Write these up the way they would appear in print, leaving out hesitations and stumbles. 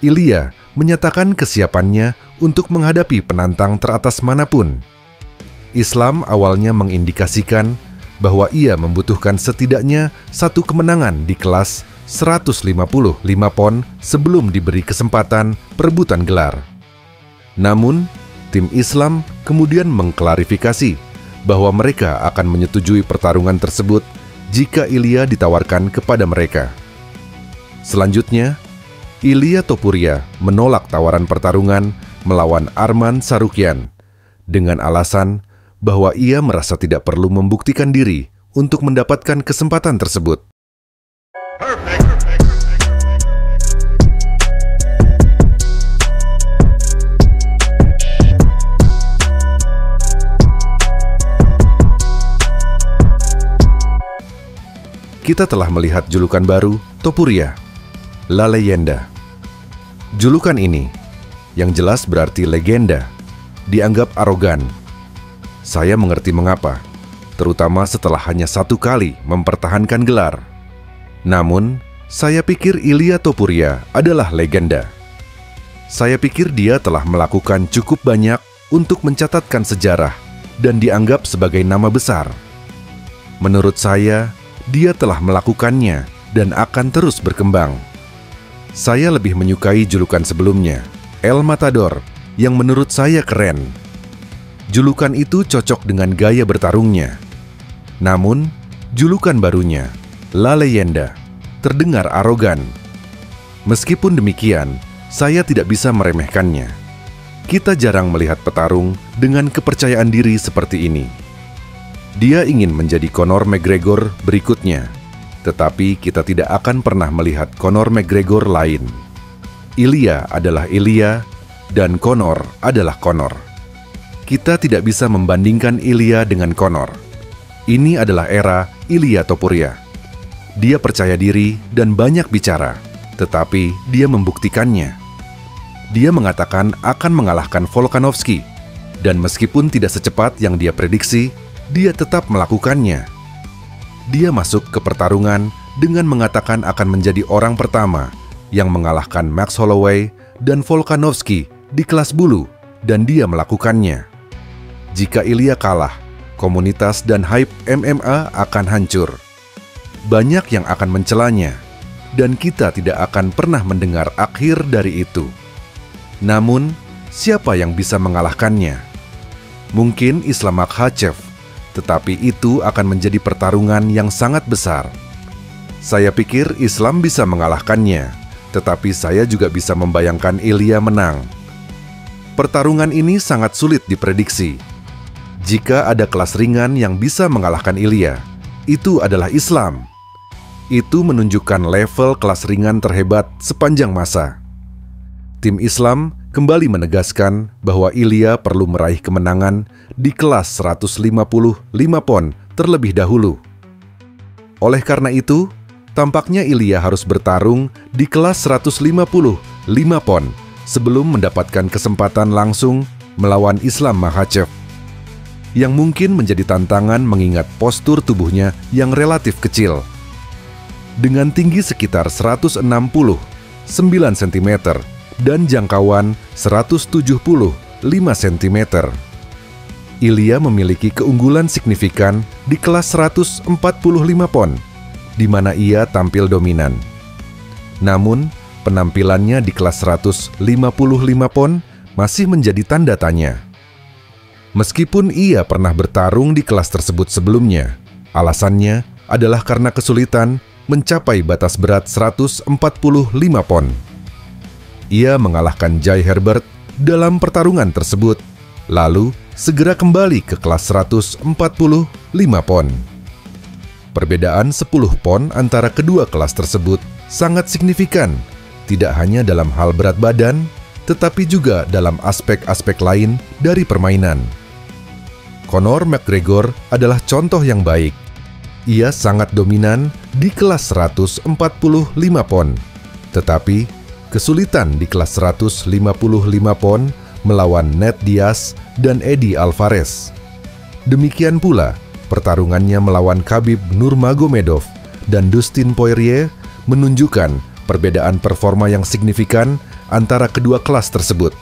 Ilya menyatakan kesiapannya untuk menghadapi penantang teratas manapun. Islam awalnya mengindikasikan bahwa ia membutuhkan setidaknya satu kemenangan di kelas 155 pon sebelum diberi kesempatan perebutan gelar. Namun, tim Islam kemudian mengklarifikasi bahwa mereka akan menyetujui pertarungan tersebut jika Ilya ditawarkan kepada mereka. Selanjutnya, Ilya Topuria menolak tawaran pertarungan melawan Arman Tsarukyan dengan alasan bahwa ia merasa tidak perlu membuktikan diri untuk mendapatkan kesempatan tersebut. Kita telah melihat julukan baru Topuria, La Leyenda. Julukan ini, yang jelas berarti legenda, dianggap arogan. Saya mengerti mengapa, terutama setelah hanya satu kali mempertahankan gelar. Namun, saya pikir Ilya Topuria adalah legenda. Saya pikir dia telah melakukan cukup banyak untuk mencatatkan sejarah dan dianggap sebagai nama besar. Menurut saya, dia telah melakukannya dan akan terus berkembang. Saya lebih menyukai julukan sebelumnya, El Matador, yang menurut saya keren. Julukan itu cocok dengan gaya bertarungnya. Namun, julukan barunya, La Leyenda, terdengar arogan. Meskipun demikian, saya tidak bisa meremehkannya. Kita jarang melihat petarung dengan kepercayaan diri seperti ini. Dia ingin menjadi Conor McGregor berikutnya, tetapi kita tidak akan pernah melihat Conor McGregor lain. Ilya adalah Ilya, dan Conor adalah Conor. Kita tidak bisa membandingkan Ilya dengan Conor. Ini adalah era Ilya Topuria. Dia percaya diri dan banyak bicara, tetapi dia membuktikannya. Dia mengatakan akan mengalahkan Volkanovski, dan meskipun tidak secepat yang dia prediksi, dia tetap melakukannya. Dia masuk ke pertarungan dengan mengatakan akan menjadi orang pertama yang mengalahkan Max Holloway dan Volkanovski di kelas bulu, dan dia melakukannya. Jika Ilya kalah, komunitas dan hype MMA akan hancur. Banyak yang akan mencelanya, dan kita tidak akan pernah mendengar akhir dari itu. Namun, siapa yang bisa mengalahkannya? Mungkin Islam Makhachev, tetapi itu akan menjadi pertarungan yang sangat besar. Saya pikir Islam bisa mengalahkannya, tetapi saya juga bisa membayangkan Ilya menang. Pertarungan ini sangat sulit diprediksi. Jika ada kelas ringan yang bisa mengalahkan Ilya, itu adalah Islam. Itu menunjukkan level kelas ringan terhebat sepanjang masa. Tim Islam kembali menegaskan bahwa Ilya perlu meraih kemenangan di kelas 155 pon terlebih dahulu. Oleh karena itu, tampaknya Ilya harus bertarung di kelas 155 pon sebelum mendapatkan kesempatan langsung melawan Islam Makhachev, yang mungkin menjadi tantangan mengingat postur tubuhnya yang relatif kecil. Dengan tinggi sekitar 169 cm dan jangkauan 175 cm. Ilya memiliki keunggulan signifikan di kelas 145 pon, di mana ia tampil dominan. Namun, penampilannya di kelas 155 pon masih menjadi tanda tanya. Meskipun ia pernah bertarung di kelas tersebut sebelumnya, alasannya adalah karena kesulitan mencapai batas berat 145 pon. Ia mengalahkan Jai Herbert dalam pertarungan tersebut, lalu segera kembali ke kelas 145 pon. Perbedaan 10 pon antara kedua kelas tersebut sangat signifikan, tidak hanya dalam hal berat badan, tetapi juga dalam aspek-aspek lain dari permainan. Conor McGregor adalah contoh yang baik. Ia sangat dominan di kelas 145 pon, tetapi kesulitan di kelas 155 pon melawan Nate Diaz dan Eddie Alvarez. Demikian pula pertarungannya melawan Khabib Nurmagomedov dan Dustin Poirier menunjukkan perbedaan performa yang signifikan antara kedua kelas tersebut.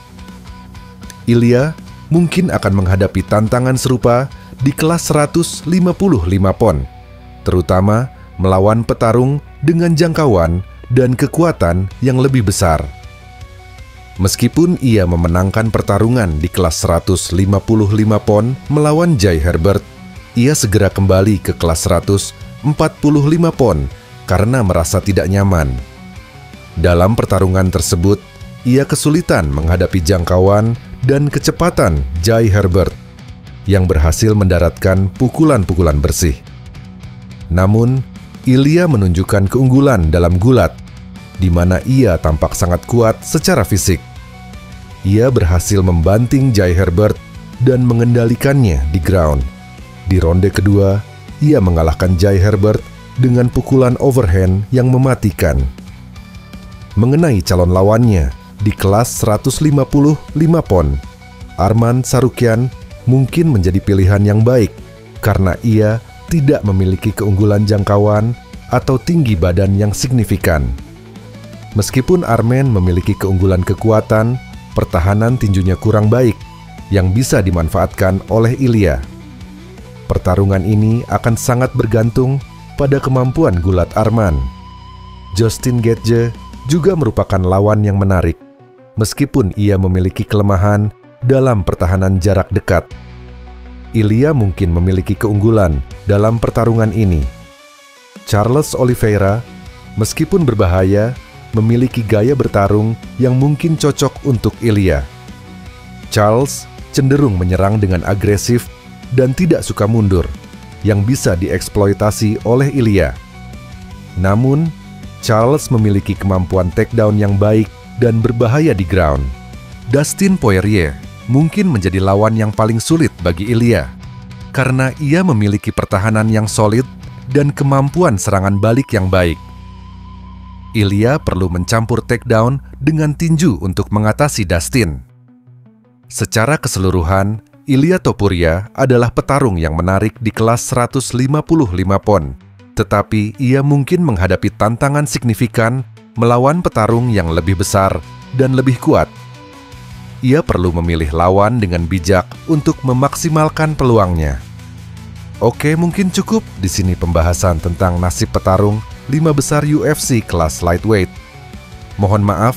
Ilya mungkin akan menghadapi tantangan serupa di kelas 155 pon, terutama melawan petarung dengan jangkauan dan kekuatan yang lebih besar. Meskipun ia memenangkan pertarungan di kelas 155 pon melawan Jai Herbert, ia segera kembali ke kelas 145 pon karena merasa tidak nyaman. Dalam pertarungan tersebut, ia kesulitan menghadapi jangkauan dan kecepatan Jai Herbert yang berhasil mendaratkan pukulan-pukulan bersih. Namun, Ilya menunjukkan keunggulan dalam gulat, di mana ia tampak sangat kuat secara fisik. Ia berhasil membanting Jai Herbert dan mengendalikannya di ground. Di ronde kedua, ia mengalahkan Jai Herbert dengan pukulan overhand yang mematikan. Mengenai calon lawannya di kelas 155 pon, Arman Tsarukyan mungkin menjadi pilihan yang baik karena ia tidak memiliki keunggulan jangkauan atau tinggi badan yang signifikan. Meskipun Arman memiliki keunggulan kekuatan, pertahanan tinjunya kurang baik yang bisa dimanfaatkan oleh Ilya. Pertarungan ini akan sangat bergantung pada kemampuan gulat Arman. Justin Gaethje juga merupakan lawan yang menarik, meskipun ia memiliki kelemahan dalam pertahanan jarak dekat. Ilya mungkin memiliki keunggulan dalam pertarungan ini. Charles Oliveira, meskipun berbahaya, memiliki gaya bertarung yang mungkin cocok untuk Ilya. Charles cenderung menyerang dengan agresif dan tidak suka mundur, yang bisa dieksploitasi oleh Ilya. Namun, Charles memiliki kemampuan takedown yang baik dan berbahaya di ground. Dustin Poirier mungkin menjadi lawan yang paling sulit bagi Ilya, karena ia memiliki pertahanan yang solid dan kemampuan serangan balik yang baik. Ilya perlu mencampur takedown dengan tinju untuk mengatasi Dustin. Secara keseluruhan, Ilia Topuria adalah petarung yang menarik di kelas 155 pon, tetapi ia mungkin menghadapi tantangan signifikan melawan petarung yang lebih besar dan lebih kuat. Ia perlu memilih lawan dengan bijak untuk memaksimalkan peluangnya. Oke, mungkin cukup di sini pembahasan tentang nasib petarung 5 besar UFC kelas lightweight. Mohon maaf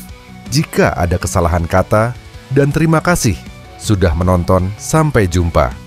jika ada kesalahan kata dan terima kasih sudah menonton. Sampai jumpa.